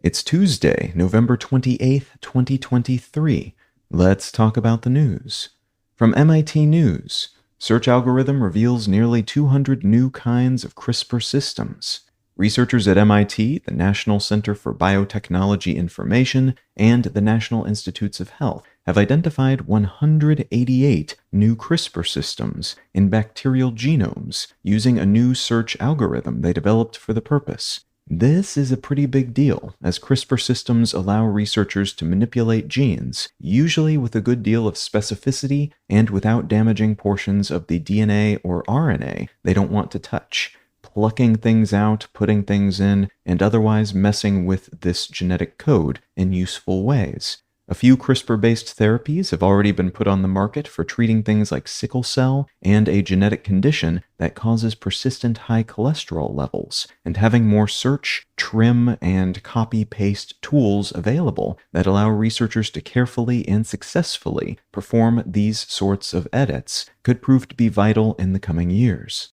It's Tuesday, November 28th, 2023. Let's talk about the news. From MIT News, search algorithm reveals nearly 200 new kinds of CRISPR systems. Researchers at MIT, the National Center for Biotechnology Information, and the National Institutes of Health have identified 188 new CRISPR systems in bacterial genomes using a new search algorithm they developed for the purpose. This is a pretty big deal, as CRISPR systems allow researchers to manipulate genes, usually with a good deal of specificity and without damaging portions of the DNA or RNA they don't want to touch, plucking things out, putting things in, and otherwise messing with this genetic code in useful ways. A few CRISPR-based therapies have already been put on the market for treating things like sickle-cell and a genetic condition that causes persistent high cholesterol levels, and having more search, trim, and copy-paste tools available that allow researchers to carefully and successfully perform these sorts of edits could prove to be vital in the coming years.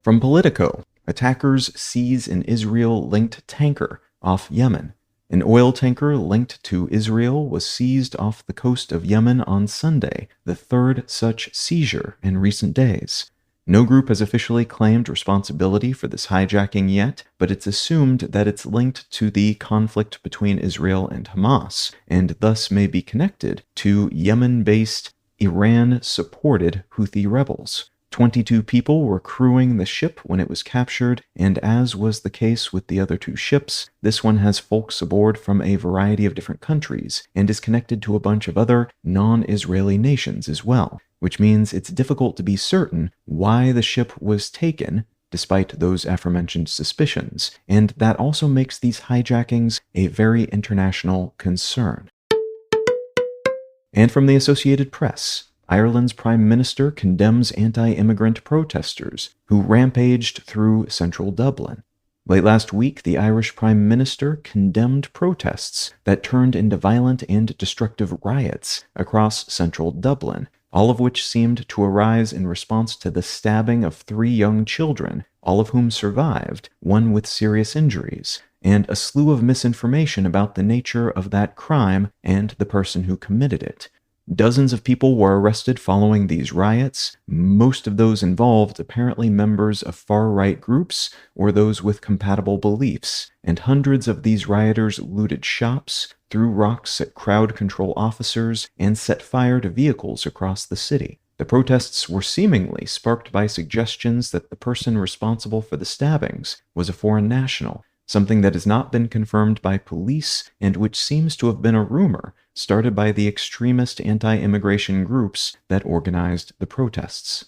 From Politico, attackers seize an Israel-linked tanker off Yemen. An oil tanker linked to Israel was seized off the coast of Yemen on Sunday, the third such seizure in recent days. No group has officially claimed responsibility for this hijacking yet, but it's assumed that it's linked to the conflict between Israel and Hamas, and thus may be connected to Yemen-based, Iran-supported Houthi rebels. 22 people were crewing the ship when it was captured, and as was the case with the other two ships, this one has folks aboard from a variety of different countries, and is connected to a bunch of other non-Israeli nations as well, which means it's difficult to be certain why the ship was taken, despite those aforementioned suspicions, and that also makes these hijackings a very international concern. And from the Associated Press, Ireland's Prime Minister condemns anti-immigrant protesters who rampaged through central Dublin. Late last week, the Irish Prime Minister condemned protests that turned into violent and destructive riots across central Dublin, all of which seemed to arise in response to the stabbing of 3 young children, all of whom survived, one with serious injuries, and a slew of misinformation about the nature of that crime and the person who committed it. Dozens of people were arrested following these riots, most of those involved apparently members of far-right groups or those with compatible beliefs, and hundreds of these rioters looted shops, threw rocks at crowd control officers, and set fire to vehicles across the city. The protests were seemingly sparked by suggestions that the person responsible for the stabbings was a foreign national, something that has not been confirmed by police and which seems to have been a rumor started by the extremist anti-immigration groups that organized the protests.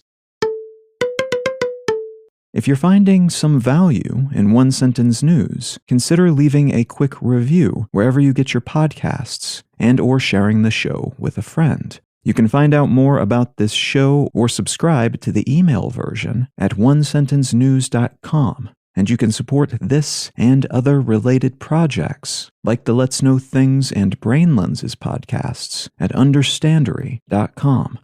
If you're finding some value in One Sentence News, consider leaving a quick review wherever you get your podcasts and/or sharing the show with a friend. You can find out more about this show or subscribe to the email version at onesentencenews.com. And you can support this and other related projects, like the Let's Know Things and Brain Lenses podcasts, at understandery.com.